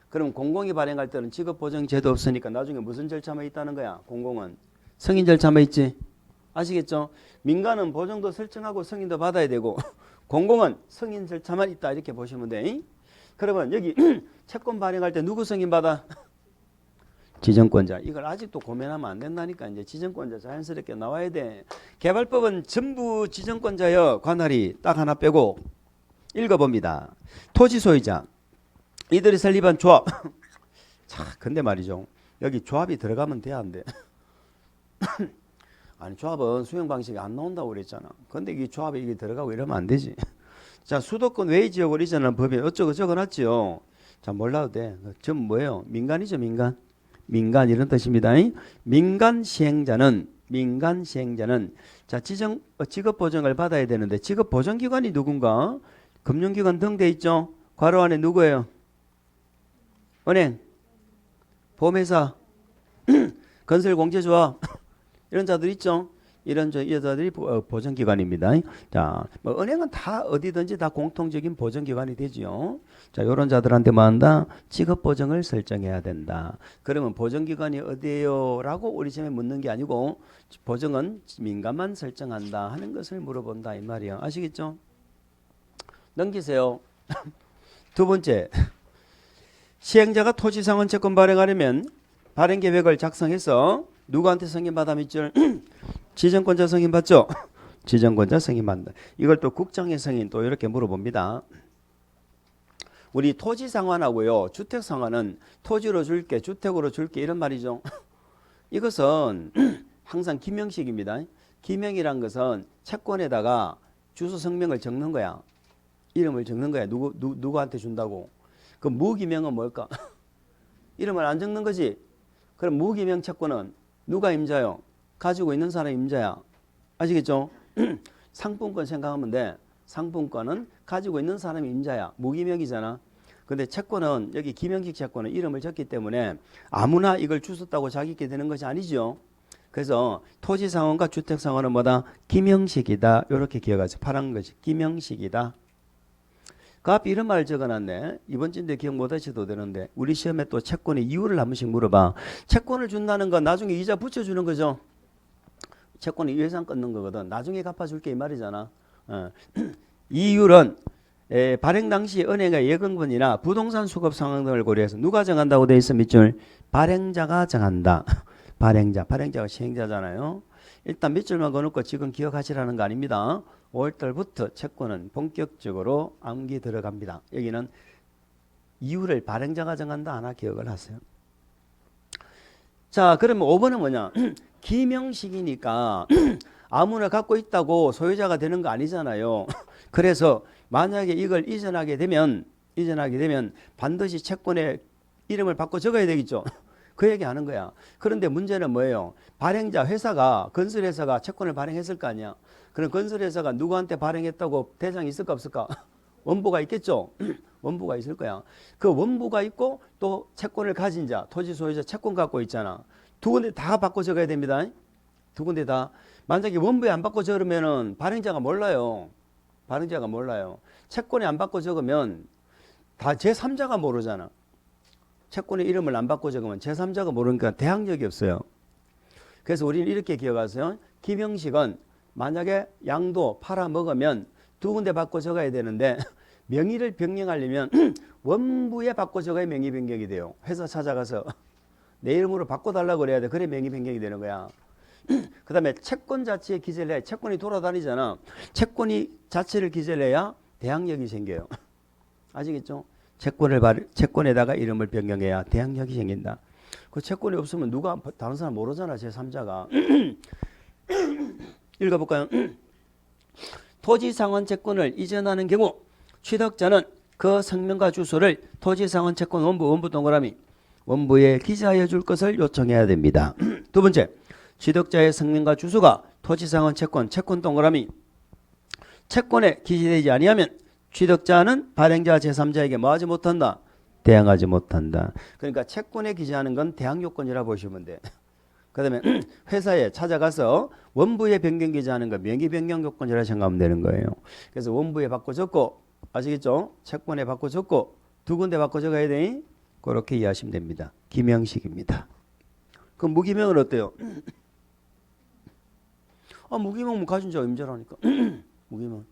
[SPEAKER 1] 그럼 공공이 발행할 때는 지급 보정 제도 없으니까 나중에 무슨 절차만 있다는 거야? 공공은 승인 절차만 있지. 아시겠죠? 민간은 보정도 설정하고 승인도 받아야 되고 공공은 승인 절차만 있다 이렇게 보시면 돼. 그러면 여기 채권 발행할 때 누구 승인 받아? 지정권자. 이걸 아직도 고민하면 안 된다니까. 이제 지정권자 자연스럽게 나와야 돼. 개발법은 전부 지정권자여 관할이 딱 하나 빼고 읽어봅니다. 토지 소유자. 이들이 설립한 조합. 자, 근데 말이죠. 여기 조합이 들어가면 돼, 안 돼? 아니, 조합은 수용 방식이 안 나온다고 그랬잖아. 근데 이 조합에 이게 들어가고 이러면 안 되지. 자, 수도권 외 지역을 이전하는 법에 어쩌고 적어놨지요. 자, 몰라도 돼. 전 뭐예요? 민간이죠, 민간. 민간 이런 뜻입니다. 민간 시행자는 자, 지급 보정을 받아야 되는데 지급 보정 기관이 누군가? 금융기관 등 돼 있죠. 괄호 안에 누구예요? 은행, 보험회사, 건설공제조합 이런 자들 있죠. 이런 여자들이 보정기관입니다. 자, 뭐 은행은 다 어디든지 다 공통적인 보정기관이 되지요. 자, 이런 자들한테 뭐 한다? 지급 보정을 설정해야 된다. 그러면 보정기관이 어디예요? 라고 우리 처음에 묻는 게 아니고 보정은 민간만 설정한다 하는 것을 물어본다 이 말이에요. 아시겠죠? 넘기세요. 두 번째. 시행자가 토지상환 채권 발행하려면 발행 계획을 작성해서 누구한테 승인받아 밑줄? 지정권자 승인받죠? 지정권자 승인받는다. 이걸 또 국장의 승인 또 이렇게 물어봅니다. 우리 토지상환하고요. 주택상환은 토지로 줄게, 주택으로 줄게 이런 말이죠. 이것은 항상 기명식입니다. 기명이란 것은 채권에다가 주소 성명을 적는 거야. 이름을 적는 거야. 누구한테 준다고. 그 무기명은 뭘까? 이름을 안 적는 거지. 그럼 무기명 채권은 누가 임자요? 가지고 있는 사람이 임자야. 아시겠죠? 상품권 생각하면 돼. 상품권은 가지고 있는 사람이 임자야. 무기명이잖아. 근데 채권은 여기 기명식 채권은 이름을 적기 때문에 아무나 이걸 주웠다고 자기께 되는 것이 아니죠. 그래서 토지상환과 주택상환은 뭐다? 기명식이다. 이렇게 기억하세요. 파란 것이 기명식이다. 그 앞에 이런 말을 적어놨네. 이번 주인데 기억 못하셔도 되는데 우리 시험에 또 채권의 이유를 한 번씩 물어봐. 채권을 준다는 건 나중에 이자 붙여주는 거죠. 채권이 예상 끊는 거거든. 나중에 갚아줄게 이 말이잖아. 이율은 발행 당시 은행의 예금권이나 부동산 수급 상황 등을 고려해서 누가 정한다고 돼 있어 밑줄? 발행자가 정한다. 발행자가 시행자잖아요. 일단 밑줄만 그어놓고 지금 기억하시라는 거 아닙니다. 5월달부터 채권은 본격적으로 암기 들어갑니다. 여기는 이유를 발행자가 정한다 하나 기억을 하세요. 자, 그러면 5번은 뭐냐? 기명식이니까 아무나 갖고 있다고 소유자가 되는 거 아니잖아요. 그래서 만약에 이걸 이전하게 되면 반드시 채권에 이름을 바꿔 적어야 되겠죠. 그 얘기 하는 거야. 그런데 문제는 뭐예요? 발행자 회사가 건설회사가 채권을 발행했을 거 아니야. 그럼 건설회사가 누구한테 발행했다고 대장이 있을까 없을까? 원부가 있겠죠. 원부가 있을 거야. 그 원부가 있고 또 채권을 가진 자, 토지 소유자 채권 갖고 있잖아. 두 군데 다 바꿔 적어야 됩니다. 두 군데 다. 만약에 원부에 안 바꿔 적으면은 발행자가 몰라요. 채권에 안 바꿔 적으면 다 제3자가 모르잖아. 채권의 이름을 안 바꿔 적으면 제3자가 모르니까 대항력이 없어요. 그래서 우리는 이렇게 기억하세요. 기명식은 만약에 양도 팔아먹으면 두 군데 바꿔 적어야 되는데 명의를 변경하려면 원부에 바꿔 적어야 명의 변경이 돼요. 회사 찾아가서 내 이름으로 바꿔달라고 그래야 돼. 그래 명의 변경이 되는 거야. 그 다음에 채권 자체에 기재를 해야 채권이 돌아다니잖아. 채권이 자체를 기재를 해야 대항력이 생겨요. 아시겠죠? 채권에다가 이름을 변경해야 대항력이 생긴다. 그 채권이 없으면 누가 다른 사람 모르잖아. 제3자가. 읽어볼까요? 토지상환 채권을 이전하는 경우 취득자는 그 성명과 주소를 토지상환 채권 원부 동그라미 원부에 기재하여 줄 것을 요청해야 됩니다. 두 번째, 취득자의 성명과 주소가 토지상환 채권 동그라미 채권에 기재되지 아니하면 취득자는 발행자 제3자에게 뭐하지 못한다? 대항하지 못한다. 그러니까 채권에 기재하는 건 대항요건이라 보시면 돼. 그 다음에 회사에 찾아가서 원부에 변경 기재하는 건 명의 변경 요건이라 생각하면 되는 거예요. 그래서 원부에 바꿔 적고 아시겠죠? 채권에 바꿔 적고 두 군데 바꿔 적어야 되니 그렇게 이해하시면 됩니다. 기명식입니다. 그럼 무기명은 어때요? 무기명은 가진 자가 임자라니까. 무기명.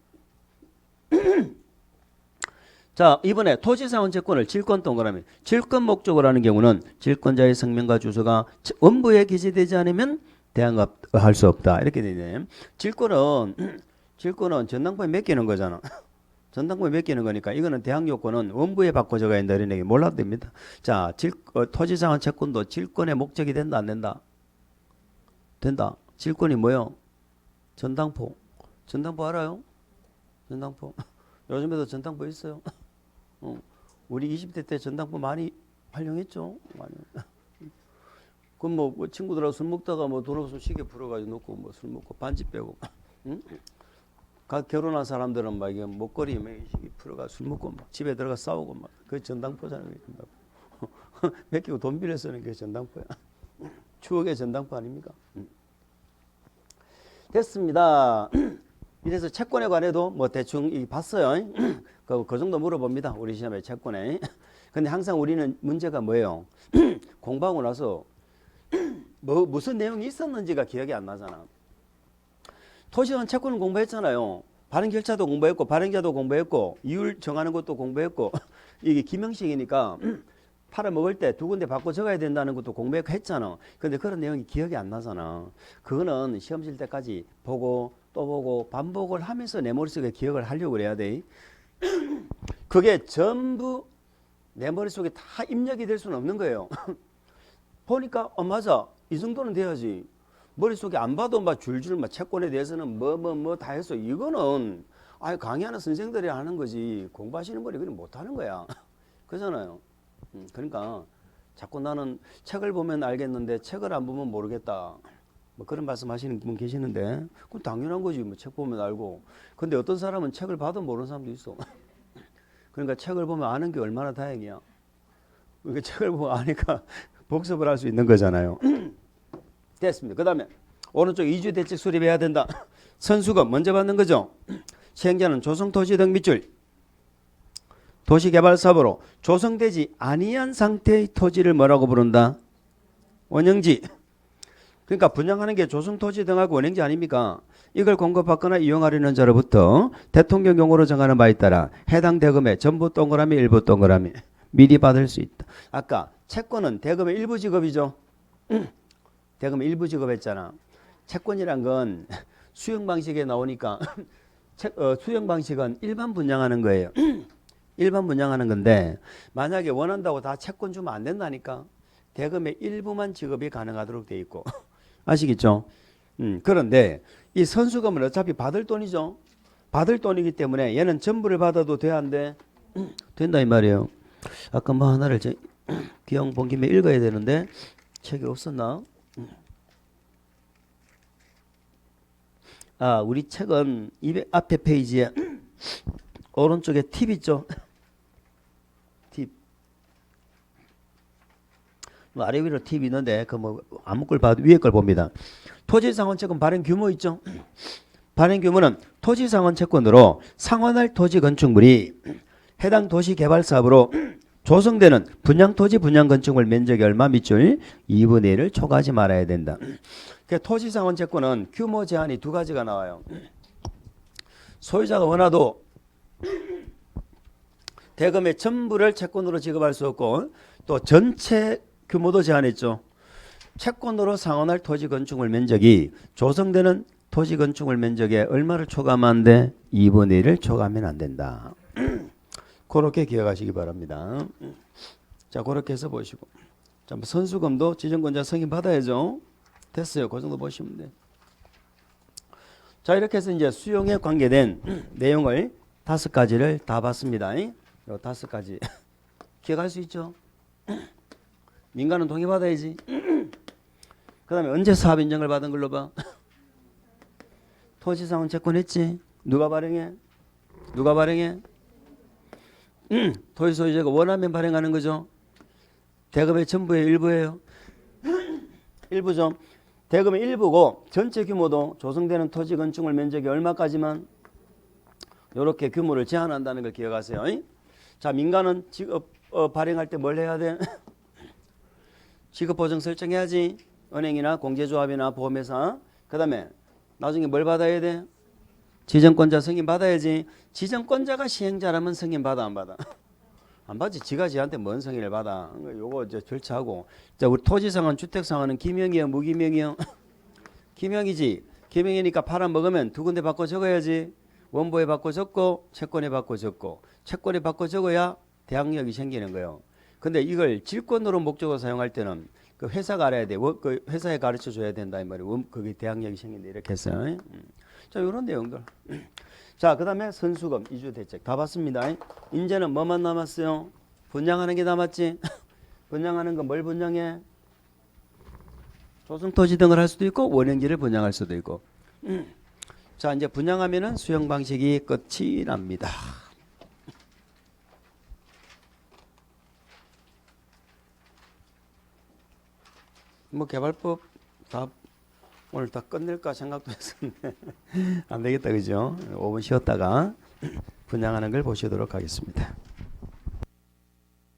[SPEAKER 1] 자, 이번에 토지상환 채권을 질권 동그라미 질권 목적으로 하는 경우는 질권자의 성명과 주소가 원부에 기재되지 않으면 대항할 수 없다. 이렇게 되네. 질권은 전당포에 맡기는 거잖아. 전당포에 맡기는 거니까 이거는 대항요건은 원부에 바꿔 적어야 된다. 이런 얘기 몰라도 됩니다. 자, 토지상환 채권도 질권의 목적이 된다 안 된다? 된다. 질권이 뭐요? 전당포 알아요? 전당포. 요즘에도 전당포 있어요. 우리 20대 때 전당포 많이 활용했죠. 많이. 그럼 뭐 친구들하고 술 먹다가 뭐 돈 없으면 시계 풀어가지고 놓고 뭐 술 먹고 반지 빼고. 응? 각 결혼한 사람들은 막 이게 목걸이 시계 풀어가 술 먹고 막 집에 들어가 싸우고 막 그 전당포잖아요. 맡기고 돈 빌려 쓰는 게 전당포야. 추억의 전당포 아닙니까? 됐습니다. 이래서 채권에 관해도 뭐 대충 봤어요. 그 정도 물어봅니다. 우리 시험에 채권에. 근데 항상 우리는 문제가 뭐예요? 공부하고 나서 무슨 내용이 있었는지가 기억이 안 나잖아. 토지원 채권을 공부했잖아요. 발행 결차도 공부했고 발행자도 공부했고 이율 정하는 것도 공부했고 이게 기명식이니까 팔아먹을 때 두 군데 바꿔 적어야 된다는 것도 공부했잖아. 근데 그런 내용이 기억이 안 나잖아. 그거는 시험 칠 때까지 보고 또 보고 반복을 하면서 내 머릿속에 기억을 하려고 그래야 돼. 그게 전부 내 머릿속에 다 입력이 될 수는 없는 거예요. 보니까 맞아. 이 정도는 돼야지. 머릿속에 안 봐도 막 줄줄 막 채권에 대해서는 뭐 다 했어. 이거는 강의하는 선생들이 하는 거지. 공부하시는 분이 그냥 못 하는 거야. 그렇잖아요. 그러니까 자꾸 나는 책을 보면 알겠는데 책을 안 보면 모르겠다. 뭐 그런 말씀하시는 분 계시는데 그건 당연한 거지. 뭐 책 보면 알고. 근데 어떤 사람은 책을 봐도 모르는 사람도 있어. 그러니까 책을 보면 아는 게 얼마나 다행이야. 그러니까 책을 보고 아니까 복습을 할 수 있는 거잖아요. 됐습니다. 그 다음에 오른쪽 이주 대책 수립해야 된다. 선수금 먼저 받는 거죠. 시행자는 조성토지 등 밑줄 도시개발사업으로 조성되지 아니한 상태의 토지를 뭐라고 부른다? 원형지. 그러니까 분양하는 게 조성토지 등하고 원행지 아닙니까? 이걸 공급받거나 이용하려는 자로부터 대통령 용어로 정하는 바에 따라 해당 대금의 전부 동그라미 일부 동그라미 미리 받을 수 있다. 아까 채권은 대금의 일부 지급이죠. 대금의 일부 지급했잖아. 채권이란 건 수용 방식에 나오니까 수용 방식은 일반 분양하는 거예요. 일반 분양하는 건데 만약에 원한다고 다 채권 주면 안 된다니까. 대금의 일부만 지급이 가능하도록 돼 있고 아시겠죠? 그런데 이 선수금은 어차피 받을 돈이죠. 받을 돈이기 때문에 얘는 전부를 받아도 돼 안 돼? 된다 이 말이에요. 아까 뭐 하나를 기왕 본 김에 읽어야 되는데 책이 없었나? 아, 우리 책은 앞에 페이지에 오른쪽에 팁 있죠? 팁. 뭐 아래 위로 팁이 있는데 그 뭐 아무 걸 봐도 위에 걸 봅니다. 토지상환채권 발행 규모 있죠? 발행 규모는 토지상환채권으로 상환할 토지 건축물이 해당 도시 개발 사업으로 조성되는 분양토지 분양건축물 면적이 얼마 밑줄 2분의 1을 초과하지 말아야 된다. 토지상환채권은 규모 제한이 두 가지가 나와요. 소유자가 원하도 대금의 전부를 채권으로 지급할 수 없고 또 전체 규모도 제한했죠. 채권으로 상환할 토지 건축물 면적이 조성되는 토지 건축물 면적에 얼마를 초과하면 안 돼? 2분의 1을 초과하면 안 된다. 그렇게 기억하시기 바랍니다. 자, 그렇게 해서 보시고. 자, 선수금도 지정권자 승인 받아야죠. 됐어요. 그 정도 보시면 돼. 자, 이렇게 해서 이제 수용에 관계된 내용을 5가지를 다 봤습니다. 요 5가지. 기억할 수 있죠? 민간은 동의받아야지. 그 다음에 언제 사업 인정을 받은 걸로 봐? 토지상환 채권 했지? 누가 발행해? 누가 발행해? 토지 소유자가 원하면 발행하는 거죠. 대금의 전부의 일부예요. 일부죠. 대금의 일부고 전체 규모도 조성되는 토지 건축물 면적이 얼마까지만 이렇게 규모를 제한한다는 걸 기억하세요. 자, 민간은 지급 발행할 때 뭘 해야 돼? 지급 보증 설정해야지. 은행이나 공제조합이나 보험회사. 그 다음에 나중에 뭘 받아야 돼? 지정권자 승인 받아야지. 지정권자가 시행자라면 승인 받아 안 받아? 안 받지. 지가 지한테 뭔 승인을 받아? 요거 이제 절차하고. 자, 우리 토지상환, 주택상환은 기명이요, 무기명이요? 기명이지. 기명이니까 팔아먹으면 두 군데 바꿔 적어야지. 원보에 바꿔 적고 채권에 바꿔 적고 채권에 바꿔 적어야 대항력이 생기는 거예요. 근데 이걸 질권으로 목적으로 사용할 때는 그 회사가 알아야 돼. 그 회사에 가르쳐 줘야 된다 이 말이에요. 그게 대항력이 생긴다 이렇게 했어요. 자, 이런 내용들. 자, 그 다음에 선수금, 이주대책 다 봤습니다. 이제는 뭐만 남았어요? 분양하는 게 남았지. 분양하는 건 뭘 분양해? 조성토지 등을 할 수도 있고 원행지를 분양할 수도 있고. 자, 이제 분양하면은 수용 방식이 끝이 납니다. 뭐 개발법 다 오늘 다 끝낼까 생각도 했었는데 안 되겠다, 그죠? 5분 쉬었다가 분양하는 걸 보시도록 하겠습니다.